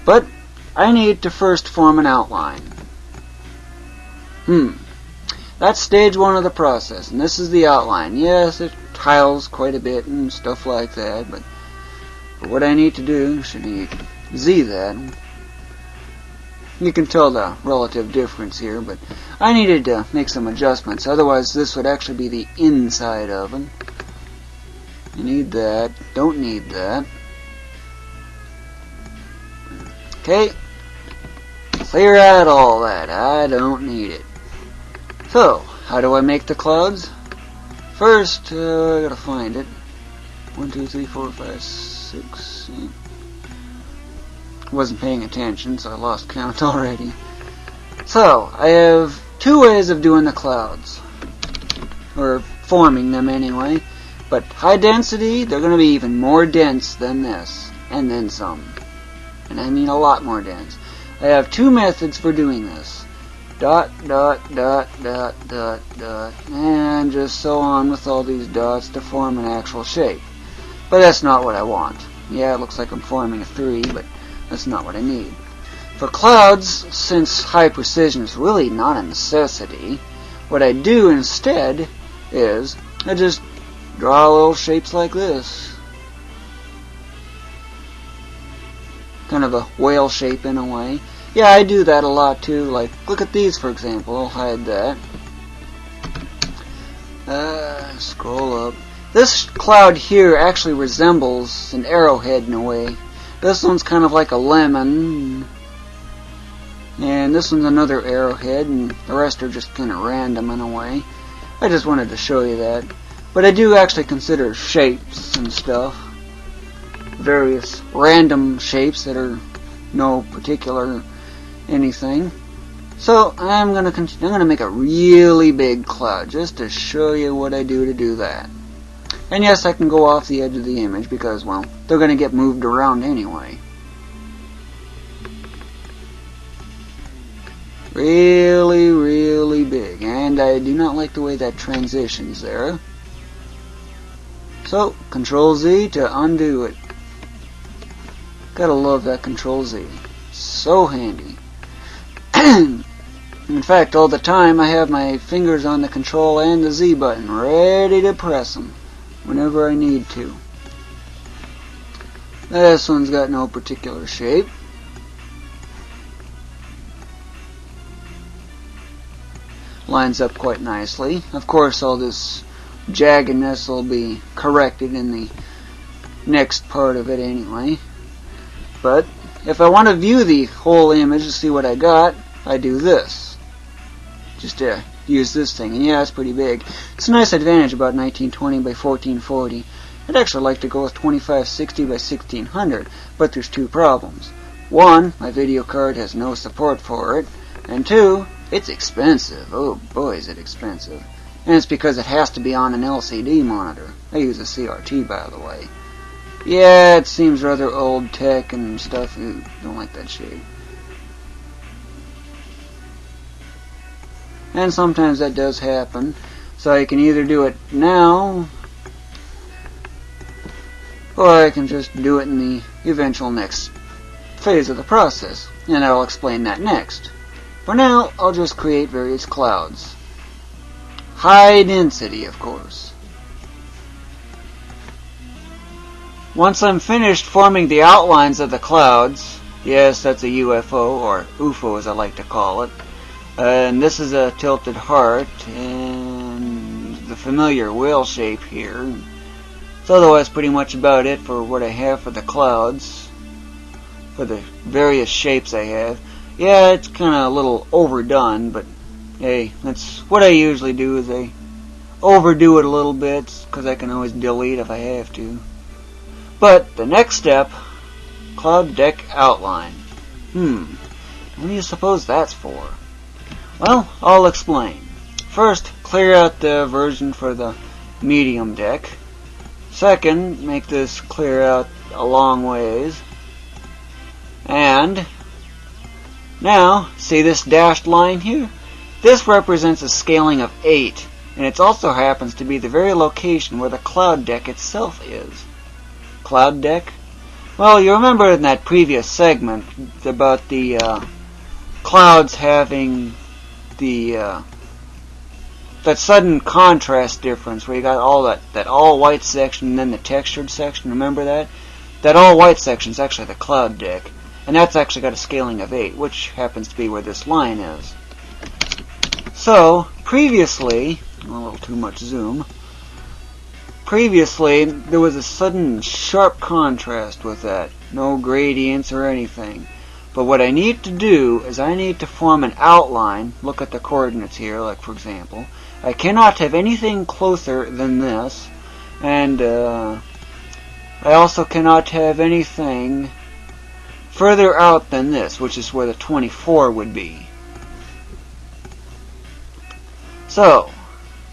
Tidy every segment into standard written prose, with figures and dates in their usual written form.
But I need to first form an outline. That's stage 1 of the process, and this is the outline. Yes, it tiles quite a bit and stuff like that, but for what I need to do, should I Z that? You can tell the relative difference here, but I needed to make some adjustments, otherwise this would actually be the inside of it. I need that, don't need that. Okay, clear out all that, I don't need it. So, how do I make the clouds? First, I gotta find it. 1, 2, 3, 4, 5, 6, 8. Wasn't paying attention, so I lost count already. So, I have 2 ways of doing the clouds. Or forming them anyway. But high density, they're going to be even more dense than this. And then some. And I mean a lot more dense. I have 2 methods for doing this. Dot, dot, dot, dot, dot, dot, and just so on with all these dots to form an actual shape. But that's not what I want. Yeah, it looks like I'm forming a 3, but that's not what I need. For clouds, since high precision is really not a necessity, what I do instead is I just draw little shapes like this. Kind of a whale shape in a way. Yeah, I do that a lot too. Like, look at these for example. I'll hide that. Scroll up. This cloud here actually resembles an arrowhead in a way. This one's kind of like a lemon. And this one's another arrowhead, and the rest are just kind of random in a way. I just wanted to show you that. But I do actually consider shapes and stuff. Various random shapes that are no particular anything. So I'm gonna make a really big cloud just to show you what I do to do that. And yes, I can go off the edge of the image because, well, they're gonna get moved around anyway. Really, really big, and I do not like the way that transitions there. So Control Z to undo it. Gotta love that Control Z. So handy. In fact, all the time I have my fingers on the Control and the Z button, ready to press them whenever I need to. This one's got no particular shape. Lines up quite nicely. Of course, all this jaggedness will be corrected in the next part of it anyway. But if I want to view the whole image to see what I got, I do this. Just to use this thing. And yeah, it's pretty big. It's a nice advantage about 1920 by 1440. I'd actually like to go with 2560 by 1600, but there's 2 problems. 1, my video card has no support for it, and 2, it's expensive. Oh boy, is it expensive. And it's because it has to be on an LCD monitor. I use a CRT, by the way. Yeah, it seems rather old tech and stuff. Ooh, don't like that shape. And sometimes that does happen. So I can either do it now, or I can just do it in the eventual next phase of the process. And I'll explain that next. For now, I'll just create various clouds. High density, of course. Once I'm finished forming the outlines of the clouds, yes, that's a UFO, or UFO as I like to call it, and this is a tilted heart, and the familiar whale shape here. So otherwise pretty much about it for what I have for the clouds, for the various shapes I have. Yeah, it's kind of a little overdone, but hey, that's what I usually do, is I overdo it a little bit, because I can always delete if I have to. But the next step, cloud deck outline. What do you suppose that's for? Well, I'll explain. First, clear out the version for the medium deck. Second, make this clear out a long ways. And now, see this dashed line here? This represents a scaling of 8, and it also happens to be the very location where the cloud deck itself is. Cloud deck? Well, you remember in that previous segment about the clouds having the that sudden contrast difference where you got all that all white section and then the textured section. Remember that? That all white section is actually the cloud deck, and that's actually got a scaling of 8, which happens to be where this line is. So previously, a little too much zoom. Previously, there was a sudden sharp contrast with that. No gradients or anything. But what I need to do is I need to form an outline. Look at the coordinates here, like for example. I cannot have anything closer than this. And I also cannot have anything further out than this, which is where the 24 would be. So,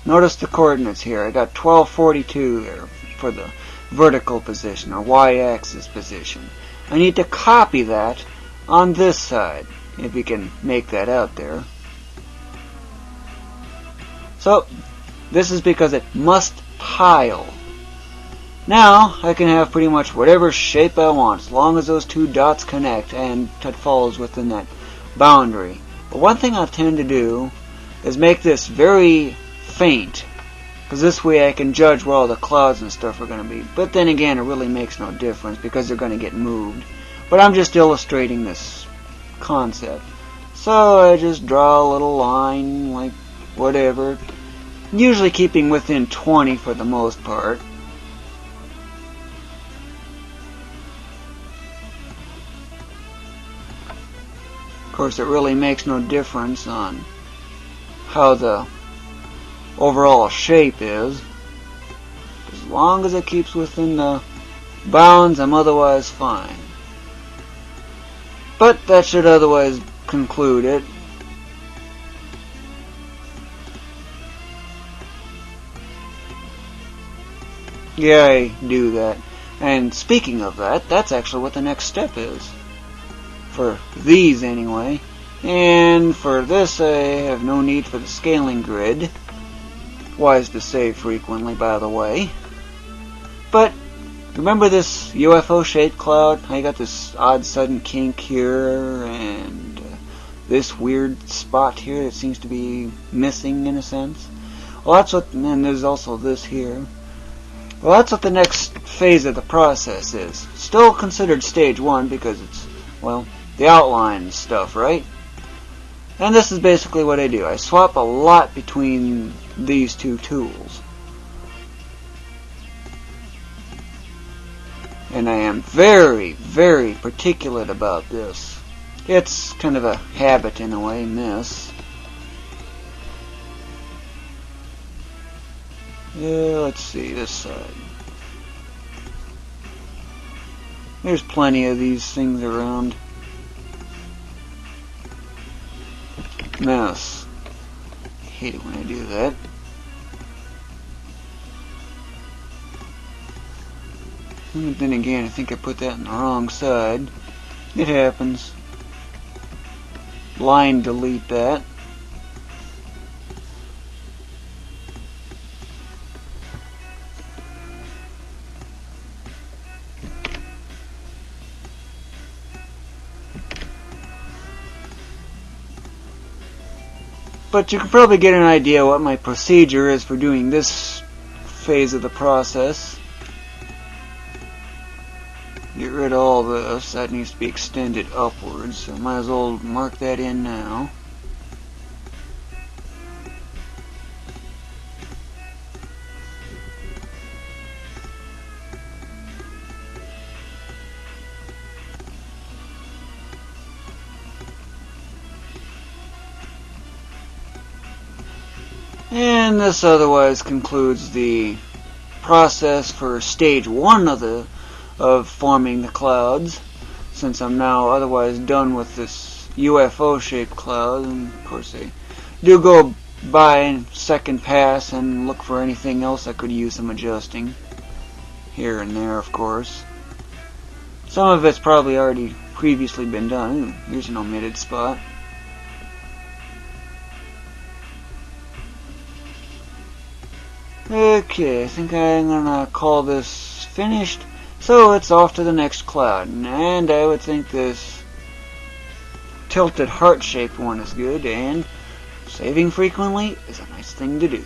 notice the coordinates here. I got 1242 there for the vertical position, or y-axis position. I need to copy that on this side, if you can make that out there. So, this is because it must tile. Now, I can have pretty much whatever shape I want, as long as those two dots connect and it falls within that boundary. But one thing I tend to do is make this very faint, because this way I can judge where all the clouds and stuff are going to be. But then again, it really makes no difference because they're going to get moved. But I'm just illustrating this concept. So I just draw a little line, like whatever, usually keeping within 20 for the most part. Of course, it really makes no difference on how the overall shape is. As long as it keeps within the bounds, I'm otherwise fine. But that should otherwise conclude it. Yeah, I do that. And speaking of that, that's actually what the next step is. For these anyway. And for this, I have no need for the scaling grid. Wise to say frequently, by the way. But remember this UFO shaped cloud? I got this odd sudden kink here and this weird spot here that seems to be missing in a sense. Well, that's what, and there's also this here. Well, that's what the next phase of the process is. Still considered stage 1 because it's, well, the outline stuff, right? And this is basically what I do. I swap a lot between these two tools. And I am very, very particular about this. It's kind of a habit in a way, miss. Yeah, let's see, this side. There's plenty of these things around. Mouse. I hate it when I do that. And then again, I think I put that on the wrong side. It happens. Line delete that. But you can probably get an idea what my procedure is for doing this phase of the process. Get rid of all this. That needs to be extended upwards, so I might as well mark that in now. And this otherwise concludes the process for stage 1 of forming the clouds, since I'm now otherwise done with this UFO shaped cloud. And of course I do go by second pass and look for anything else that could use some adjusting here and there, of course. Some of it's probably already previously been done. Ooh, here's an omitted spot. Okay, I think I'm gonna call this finished. So it's off to the next cloud, and I would think this tilted heart-shaped one is good, and saving frequently is a nice thing to do.